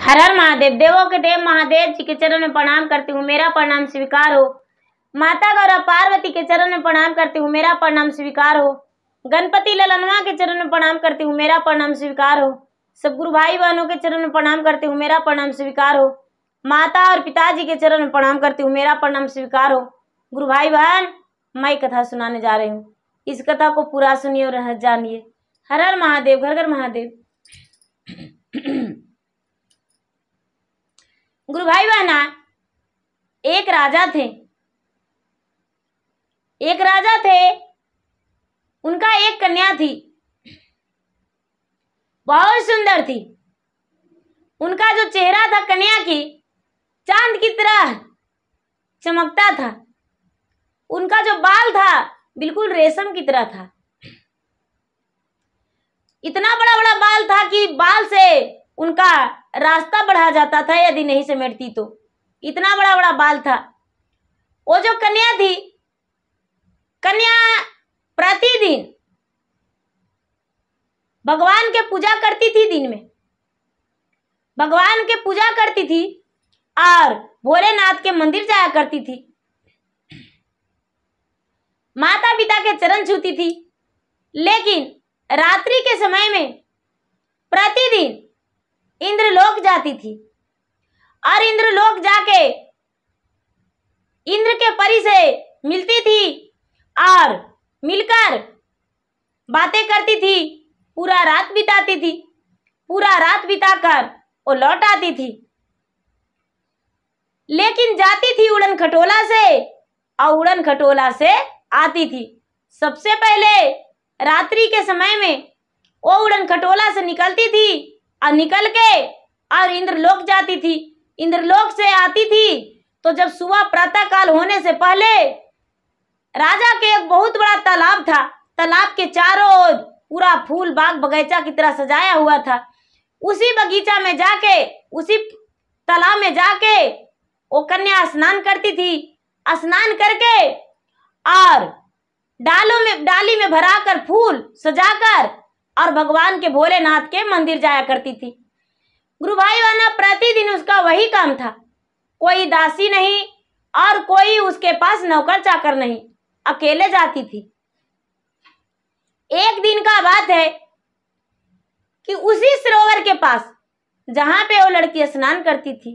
हर हर महादेव। देवों के देव महादेव जी के चरण में प्रणाम करती हूँ, मेरा प्रणाम स्वीकार हो। माता गौरा पार्वती के चरण में प्रणाम करती हूँ, मेरा प्रणाम स्वीकार हो। गणपति ललनवा के चरण में प्रणाम करती हूँ, मेरा प्रणाम स्वीकार हो। सब गुरु भाई बहनों के चरण में प्रणाम करती हूँ, मेरा प्रणाम स्वीकार हो। माता और पिताजी के चरण में प्रणाम करती हूँ, मेरा प्रणाम स्वीकार हो। गुरु भाई बहन, मैं कथा सुनाने जा रही हूँ, इस कथा को पूरा सुनिए और जानिए। हर हर महादेव, घर घर महादेव। गुरु भाई बहना, एक राजा थे। उनका एक कन्या थी, बहुत सुंदर थी। उनका जो चेहरा था कन्या की, चांद की तरह चमकता था। उनका जो बाल था बिल्कुल रेशम की तरह था। इतना बड़ा बड़ा बाल था कि बाल से उनका रास्ता बढ़ा जाता था यदि नहीं समेटती तो। इतना बड़ा बड़ा बाल था। वो जो कन्या थी, कन्या प्रतिदिन भगवान के पूजा करती थी। दिन में भगवान के पूजा करती थी और भोलेनाथ के मंदिर जाया करती थी। माता पिता के चरण छूती थी। लेकिन रात्रि के समय में प्रतिदिन इंद्रलोक जाती थी और इंद्रलोक जाके इंद्र के परी से मिलती थी और मिलकर बातें करती थी। पूरा रात बिताती थी। पूरा रात बिताकर वो लौट आती थी। लेकिन जाती थी उड़न खटोला से और उड़न खटोला से आती थी। सबसे पहले रात्रि के समय में वो उड़न खटोला से निकलती थी और निकल के और इंद्रलोक जाती थी। इंद्रलोक से आती थी तो जब सुबह प्रातः काल होने से पहले राजा के एक बहुत बड़ा तालाब था। तालाब के चारों ओर पूरा फूल बाग बगीचा की तरह सजाया हुआ था। उसी बगीचा में जाके, उसी तालाब में जाके वो कन्या स्नान करती थी। स्नान करके और डाली में भराकर फूल सजाकर और भगवान के भोलेनाथ के मंदिर जाया करती थी। गुरु भाई बहना, प्रतिदिन उसका वही काम था। कोई दासी नहीं और कोई उसके पास नौकर चाकर नहीं, अकेले जाती थी। एक दिन का बात है कि उसी सरोवर के पास जहां पे वो लड़की स्नान करती थी,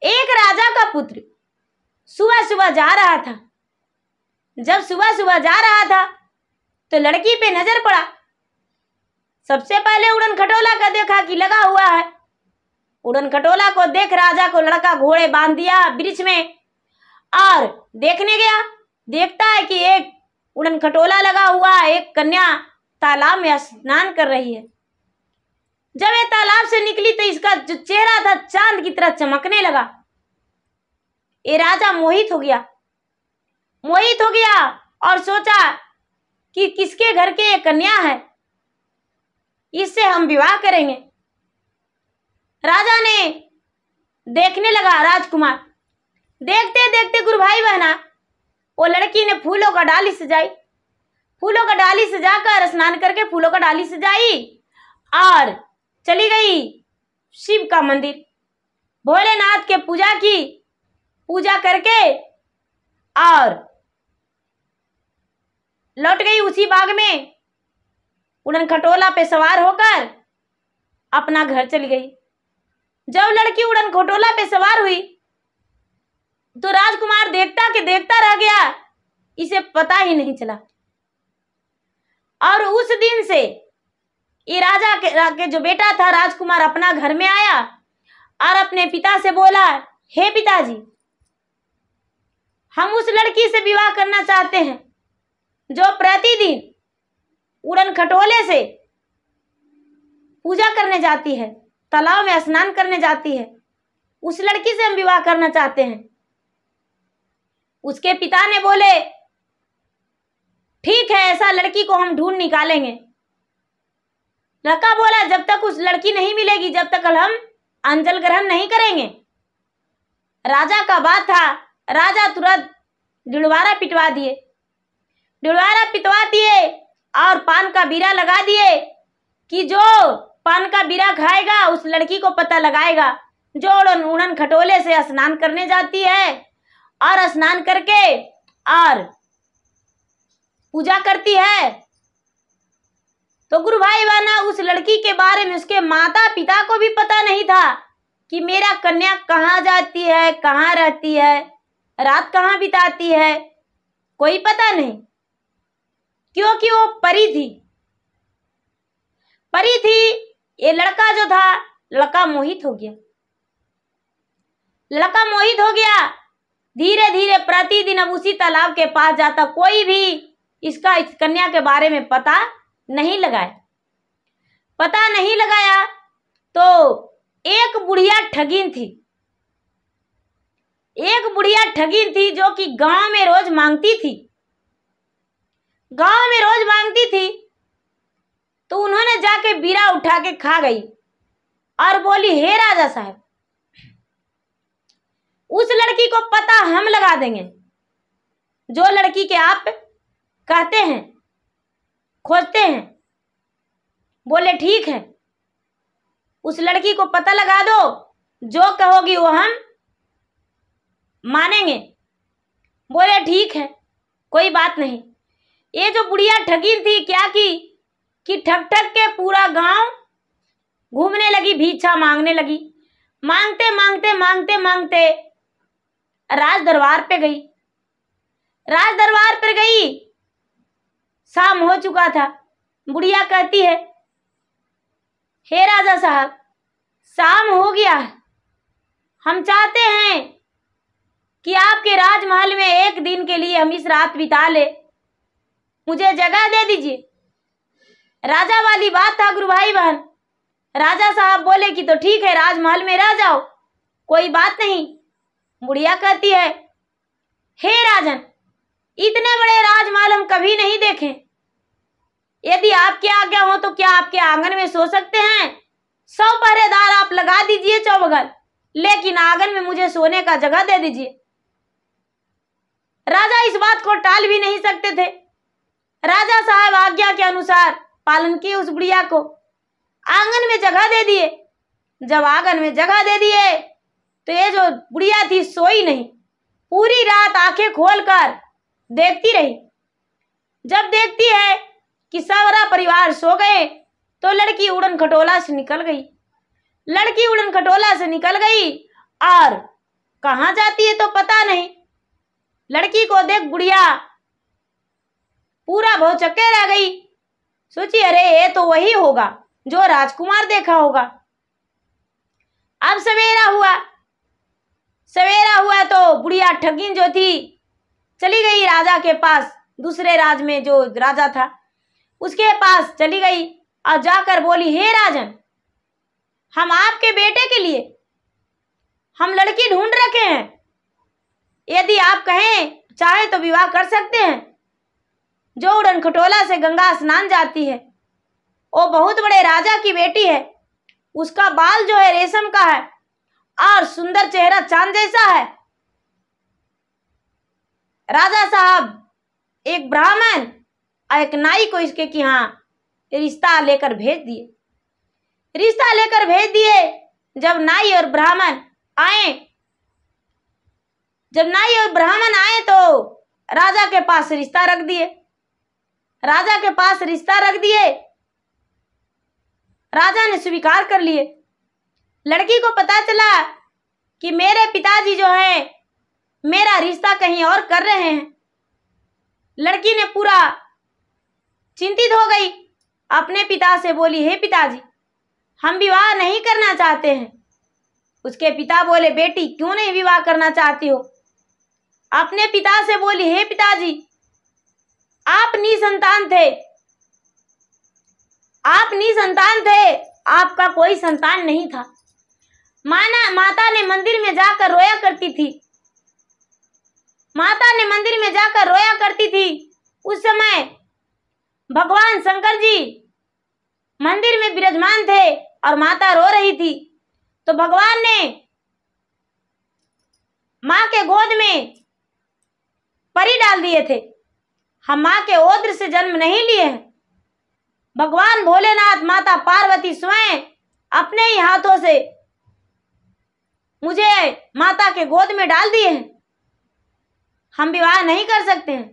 एक राजा का पुत्र सुबह सुबह जा रहा था। जब सुबह सुबह जा रहा था तो लड़की पे नजर पड़ा। सबसे पहले उड़न खटोला का देखा कि लगा हुआ है। उड़न खटोला को देख राजा को लड़का घोड़े बांध दिया वृक्ष में और देखने गया। देखता है कि एक उड़न खटोला लगा हुआ है, एक कन्या तालाब में स्नान कर रही है। जब ये तालाब से निकली तो इसका जो चेहरा था चांद की तरह चमकने लगा। ये राजा मोहित हो गया और सोचा कि किसके घर के ये कन्या है, इससे हम विवाह करेंगे। राजा ने देखने लगा राजकुमार। देखते देखते गुरु भाई बहना, वो लड़की ने फूलों का डाली सजाई। फूलों का डाली सजाकर स्नान करके फूलों का डाली सजाई और चली गई शिव का मंदिर। भोलेनाथ के पूजा की, पूजा करके और लौट गई उसी बाग में। उड़न खटोला पे सवार होकर अपना घर चली गई। जब लड़की उड़न खटोला पे सवार हुई तो राजकुमार देखता के देखता रह गया, इसे पता ही नहीं चला। और उस दिन से ये राजा के जो बेटा था राजकुमार अपना घर में आया और अपने पिता से बोला, हे पिताजी, हम उस लड़की से विवाह करना चाहते हैं जो प्रतिदिन उड़न खटोले से पूजा करने जाती है, तालाब में स्नान करने जाती है। उस लड़की से हम विवाह करना चाहते हैं। उसके पिता ने बोले, ठीक है, ऐसा लड़की को हम ढूंढ निकालेंगे। लड़का बोला, जब तक उस लड़की नहीं मिलेगी जब तक हम अंजल ग्रहण नहीं करेंगे। राजा का बात था। राजा तुरंत डिड़वारा पिटवा दिए और पान का बीरा लगा दिए कि जो पान का बीरा खाएगा, उस लड़की को पता लगाएगा जो उड़न खटोले से स्नान करने जाती है और स्नान करके और पूजा करती है। तो गुरु भाई बहना, उस लड़की के बारे में उसके माता पिता को भी पता नहीं था कि मेरा कन्या कहाँ जाती है, कहाँ रहती है, रात कहाँ बिताती है, कोई पता नहीं, क्योंकि वो परी थी। परी थी। ये लड़का जो था, लड़का मोहित हो गया। लड़का मोहित हो गया। धीरे धीरे प्रतिदिन अब उसी तालाब के पास जाता। कोई भी इस कन्या के बारे में पता नहीं लगाया। पता नहीं लगाया तो एक बुढ़िया ठगिन थी। एक बुढ़िया ठगिन थी जो कि गांव में रोज मांगती थी। गांव में रोज मांगती थी तो उन्होंने जाके बीरा उठा के खा गई और बोली, हे राजा साहब, उस लड़की को पता हम लगा देंगे जो लड़की के आप कहते हैं, खोजते हैं। बोले ठीक है, उस लड़की को पता लगा दो, जो कहोगी वो हम मानेंगे। बोले ठीक है, कोई बात नहीं। ये जो बुढ़िया ठगिन थी क्या की कि ठग ठग के पूरा गांव घूमने लगी, भिक्षा मांगने लगी। मांगते मांगते मांगते मांगते राज दरबार पे गई। राज दरबार पर गई, शाम हो चुका था। बुढ़िया कहती है, हे राजा साहब, शाम हो गया है, हम चाहते हैं कि आपके राजमहल में एक दिन के लिए हम इस रात बिता ले, मुझे जगह दे दीजिए। राजा वाली बात था गुरु भाई बहन। राजा साहब बोले कि तो ठीक है, राजमहल में रह जाओ, कोई बात नहीं। बुढ़िया कहती है, हे राजन, इतने बड़े राजमहल हम कभी नहीं देखे। यदि आपकी आज्ञा हो तो क्या आपके आंगन में सो सकते हैं? 100 पहरेदार आप लगा दीजिए चौबगल, लेकिन आंगन में मुझे सोने का जगह दे दीजिए। राजा इस बात को टाल भी नहीं सकते थे। राजा साहब आज्ञा के अनुसार पालन किए, उस बुढ़िया को आंगन में जगह दे दिए। जब आंगन में जगह दे दिए तो ये जो बुढ़िया थी सोई नहीं, पूरी रात आंखें खोलकर देखती रही। जब देखती है कि सारा परिवार सो गए तो लड़की उड़न खटोला से निकल गई। लड़की उड़न खटोला से निकल गई और कहाँ जाती है तो पता नहीं। लड़की को देख बुढ़िया पूरा भौचक्के रह गई। सोची, अरे ये तो वही होगा जो राजकुमार देखा होगा। अब सवेरा हुआ। सवेरा हुआ तो बुढ़िया ठगिन जो थी चली गई राजा के पास। दूसरे राज में जो राजा था उसके पास चली गई और जाकर बोली, हे राजन, हम आपके बेटे के लिए हम लड़की ढूंढ रखे हैं, यदि आप कहें चाहे तो विवाह कर सकते हैं। जो उड़न खटोला से गंगा स्नान जाती है वो बहुत बड़े राजा की बेटी है। उसका बाल जो है रेशम का है और सुंदर चेहरा चांद जैसा है। राजा साहब एक ब्राह्मण और एक नाई को इसके कि हाँ रिश्ता लेकर भेज दिए। रिश्ता लेकर भेज दिए। जब नाई और ब्राह्मण आए तो राजा के पास रिश्ता रख दिए। राजा के पास रिश्ता रख दिए। राजा ने स्वीकार कर लिए। लड़की को पता चला कि मेरे पिताजी जो है मेरा रिश्ता कहीं और कर रहे हैं। लड़की ने पूरा चिंतित हो गई। अपने पिता से बोली, हे पिताजी, हम विवाह नहीं करना चाहते हैं। उसके पिता बोले, बेटी क्यों नहीं विवाह करना चाहती हो? अपने पिता से बोली, हे पिताजी, आप निसंतान थे। आप निसंतान थे, आपका कोई संतान नहीं था। माता ने मंदिर में जाकर रोया करती थी। माता ने मंदिर में जाकर रोया करती थी। उस समय भगवान शंकर जी मंदिर में विराजमान थे और माता रो रही थी। तो भगवान ने माँ के गोद में परी डाल दिए थे। हम माँ के ओद्र से जन्म नहीं लिए हैं। भगवान भोलेनाथ, माता पार्वती स्वयं अपने ही हाथों से मुझे माता के गोद में डाल दिए हैं। हम विवाह नहीं कर सकते हैं।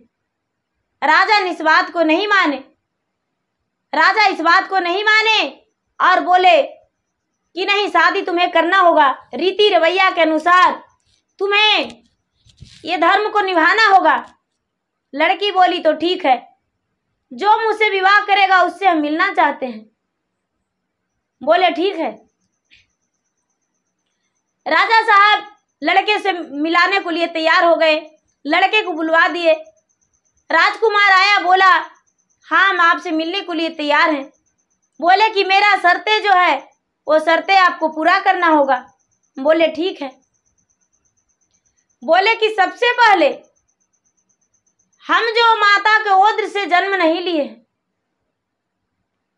राजा इस बात को नहीं माने। राजा इस बात को नहीं माने और बोले कि नहीं, शादी तुम्हें करना होगा। रीति रवैया के अनुसार तुम्हें ये धर्म को निभाना होगा। लड़की बोली तो ठीक है, जो मुझसे विवाह करेगा उससे हम मिलना चाहते हैं। बोले ठीक है। राजा साहब लड़के से मिलाने को लिए तैयार हो गए। लड़के को बुलवा दिए। राजकुमार आया, बोला हाँ, हम आपसे मिलने को लिए तैयार हैं। बोले कि मेरा शर्तें जो है वो शर्तें आपको पूरा करना होगा। बोले ठीक है। बोले कि सबसे पहले हम जो माता के ओद्र से जन्म नहीं लिए हैं,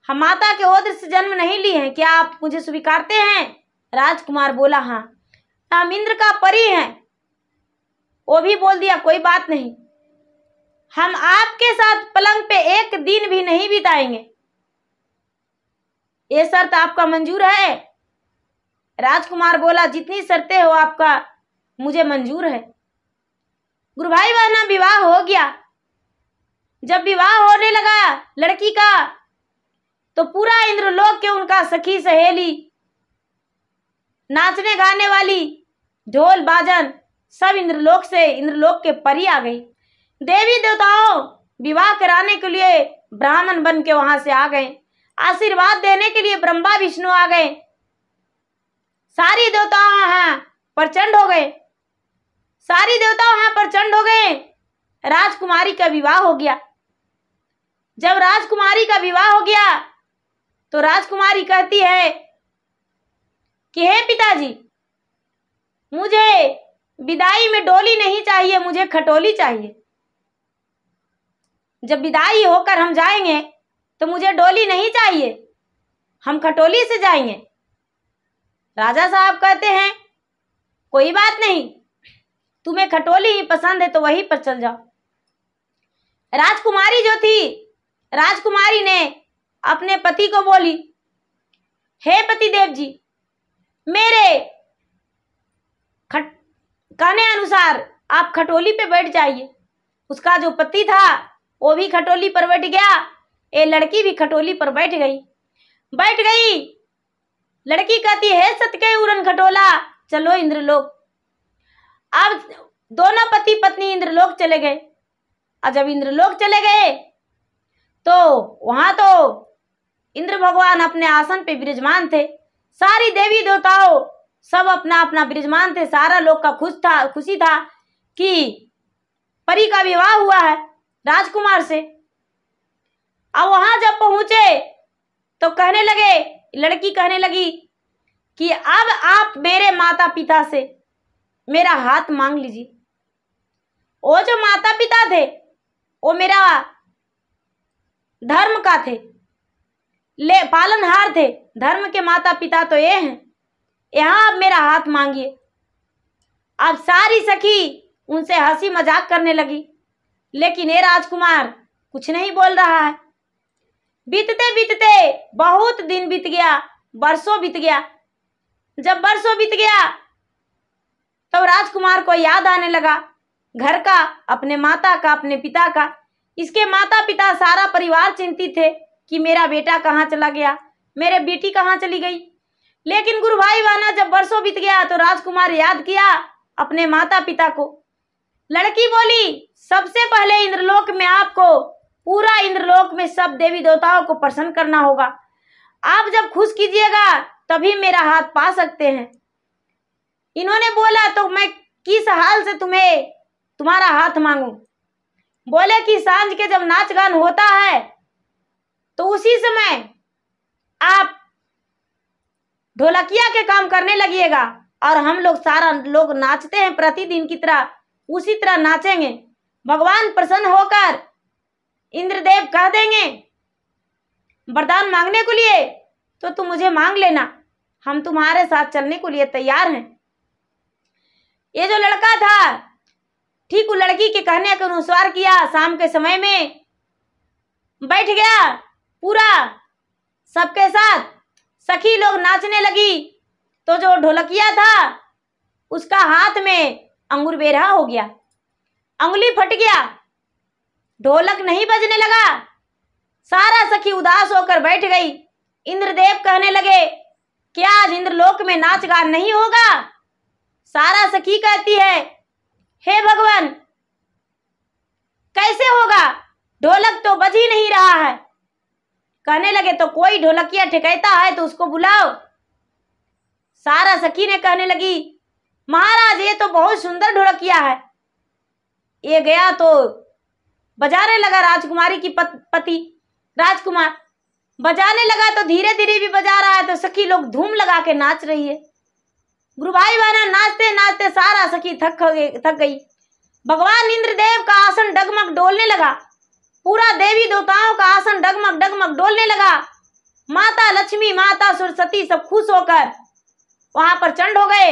हम माता के ओद्र से जन्म नहीं लिए हैं, क्या आप मुझे स्वीकारते हैं? राजकुमार बोला हाँ। हम इंद्र का परी हैं। वो भी बोल दिया कोई बात नहीं, हम आपके साथ पलंग पे एक दिन भी नहीं बिताएंगे। ये शर्त आपका मंजूर है? राजकुमार बोला जितनी शर्तें हो आपका मुझे मंजूर है। गुरु भाई बहना, विवाह हो गया। जब विवाह होने लगा लड़की का, तो पूरा इंद्रलोक के उनका सखी सहेली, नाचने गाने वाली, ढोल बाजन, सब इंद्रलोक के परी आ गई। देवी देवताओं विवाह कराने के लिए ब्राह्मण बन के वहां से आ गए। आशीर्वाद देने के लिए ब्रह्मा विष्णु आ गए। सारी देवताओं यहाँ प्रचंड हो गए। सारी देवताओं यहाँ प्रचंड हो गए। राजकुमारी का विवाह हो गया। जब राजकुमारी का विवाह हो गया तो राजकुमारी कहती है कि हे पिताजी, मुझे विदाई में डोली नहीं चाहिए, मुझे खटोली चाहिए। जब विदाई होकर हम जाएंगे तो मुझे डोली नहीं चाहिए, हम खटोली से जाएंगे। राजा साहब कहते हैं कोई बात नहीं, तुम्हें खटोली ही पसंद है तो वहीं पर चल जाओ। राजकुमारी जो थी, राजकुमारी ने अपने पति को बोली, हे पतिदेव जी, मेरे कहने अनुसार आप खटोली पे बैठ जाइए। उसका जो पति था वो भी खटोली पर बैठ गया। ये लड़की भी खटोली पर बैठ गई। लड़की कहती है सतके उड़न खटोला, चलो इंद्रलोक। अब दोनों पति पत्नी इंद्रलोक चले गए। और जब इंद्रलोक चले गए तो वहां तो इंद्र भगवान अपने आसन पे विराजमान थे। सारी देवी देवताओं सब अपना अपना विराजमान थे। सारा लोग का खुशी था कि परी का विवाह हुआ है राजकुमार से। अब वहां जब पहुंचे तो लड़की कहने लगी कि अब आप मेरे माता पिता से मेरा हाथ मांग लीजिए। वो जो माता पिता थे वो मेरा धर्म का थे, पालनहार थे। धर्म के माता पिता तो ये हैं, यहाँ आप मेरा हाथ मांगिए। अब सारी सखी उनसे हंसी मजाक करने लगी, लेकिन ये राजकुमार कुछ नहीं बोल रहा है। बीतते बीतते बहुत दिन बीत गया, बरसों बीत गया। जब बरसों बीत गया तब राजकुमार को याद आने लगा घर का, अपने माता का, अपने पिता का। इसके माता पिता सारा परिवार चिंतित थे कि मेरा बेटा कहाँ चला गया, मेरे बेटी कहाँ चली गई। लेकिन गुरु भाई बहना, जब बरसों बीत गया तो राजकुमार याद किया अपने माता पिता को। लड़की बोली सबसे पहले इंद्रलोक में आपको, पूरा इंद्रलोक में सब देवी देवताओं को प्रसन्न करना होगा। आप जब खुश कीजिएगा तभी मेरा हाथ पा सकते हैं। इन्होंने बोला तो मैं किस हाल से तुम्हारा हाथ मांगू? बोले कि सांझ के जब नाच गान होता है तो उसी समय आप ढोलकिया के काम करने लगिएगा और हम लोग सारा लोग नाचते हैं प्रतिदिन की तरह, उसी तरह नाचेंगे। भगवान प्रसन्न होकर इंद्रदेव कह देंगे वरदान मांगने के लिए तो तुम मुझे मांग लेना, हम तुम्हारे साथ चलने के लिए तैयार हैं। ये जो लड़का था ठीक वो लड़की के कहने के अनुसार किया। शाम के समय में बैठ गया पूरा सबके साथ सखी लोग नाचने लगी। तो जो ढोलकिया था उसका हाथ में अंगूर बेरहा हो गया, अंगुली फट गया, ढोलक नहीं बजने लगा। सारा सखी उदास होकर बैठ गई। इंद्रदेव कहने लगे क्या आज इंद्रलोक में नाच गान नहीं होगा? सारा सखी कहती है हे भगवान कैसे होगा, ढोलक तो बज ही नहीं रहा है। कहने लगे तो कोई ढोलकिया ठेकैता है तो उसको बुलाओ। सारा सखी ने कहने लगी महाराज ये तो बहुत सुंदर ढोलकिया है। ये गया तो बजाने लगा, राजकुमारी की पति राजकुमार बजाने लगा तो धीरे धीरे भी बजा रहा है। तो सखी लोग धूम लगा के नाच रही है। गुरु भाई बहना नाचते नाचते सारा सखी थक गई। भगवान इंद्रदेव का आसन डगमग डोलने लगा, पूरा देवी देवताओं का आसन डगमग डगमग डोलने लगा। माता लक्ष्मी माता सरस्वती सब खुश होकर वहां पर चंड हो गए।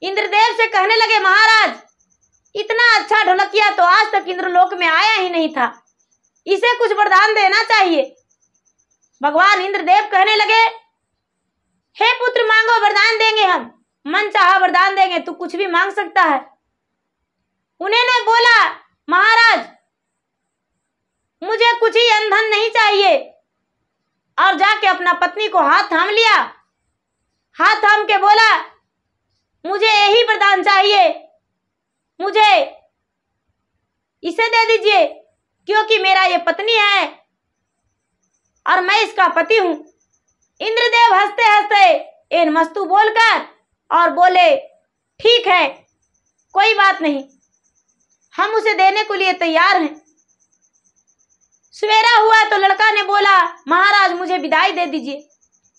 इंद्रदेव से कहने लगे महाराज इतना अच्छा ढोलकिया तो आज तक इंद्रलोक में आया ही नहीं था, इसे कुछ वरदान देना चाहिए। भगवान इंद्रदेव कहने लगे हे पुत्र मांगो वरदान देंगे, हम मन चाहा वरदान देंगे, तू कुछ भी मांग सकता है। उन्होंने बोला महाराज मुझे कुछ ही अंधन नहीं चाहिए, और जाके अपना पत्नी को हाथ थाम लिया। हाथ थाम के बोला मुझे यही वरदान चाहिए, मुझे इसे दे दीजिए क्योंकि मेरा ये पत्नी है और मैं इसका पति हूं। इंद्रदेव हंसते हंसते एन मस्तु बोलकर और बोले ठीक है कोई बात नहीं, हम उसे देने के लिए तैयार हैं। सवेरा हुआ तो लड़का ने बोला महाराज मुझे विदाई दे दीजिए।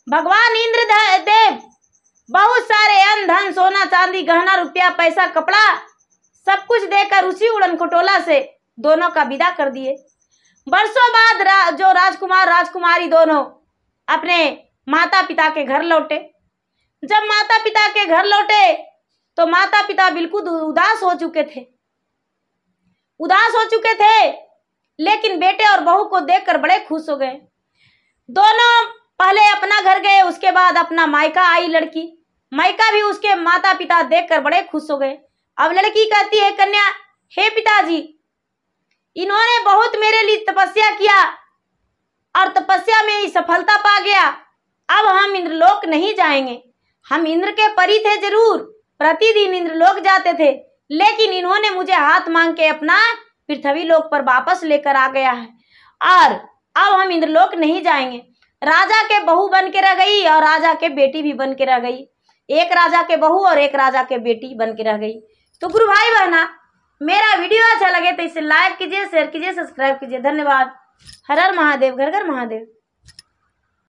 भगवान इंद्रदेव बहुत सारे अन्न धन सोना चांदी गहना रुपया पैसा कपड़ा सब कुछ देकर उसी उड़न खटोला से दोनों का विदा कर दिए। बरसों बाद जो राजकुमार राजकुमारी दोनों अपने माता पिता के घर लौटे। जब माता पिता के घर लौटे तो माता पिता बिल्कुल उदास हो चुके थे, लेकिन बेटे और बहू को देखकर बड़े खुश हो गए। दोनों पहले अपना घर गए, उसके बाद अपना मायका आई लड़की। मायका भी उसके माता पिता देखकर बड़े खुश हो गए। अब लड़की कहती है कन्या हे पिताजी इन्होंने बहुत मेरे लिए तपस्या किया और तपस्या में ही सफलता पा गया। अब हम इंद्रलोक नहीं जाएंगे, हम इंद्र के परी थे जरूर, प्रतिदिन इंद्रलोक जाते थे, लेकिन इन्होंने मुझे हाथ मांग के अपना पृथ्वी लोक पर वापस लेकर आ गया है और अब हम इंद्रलोक नहीं जाएंगे। राजा के बहू बन के रह गई और राजा के बेटी भी बन के रह गई, एक राजा के बहू और एक राजा के बेटी बन के रह गई। तो गुरु भाई बहना मेरा वीडियो अच्छा लगे तो इसे लाइक कीजिए, शेयर कीजिए, सब्सक्राइब कीजिए। धन्यवाद। हर हर महादेव, घर घर महादेव।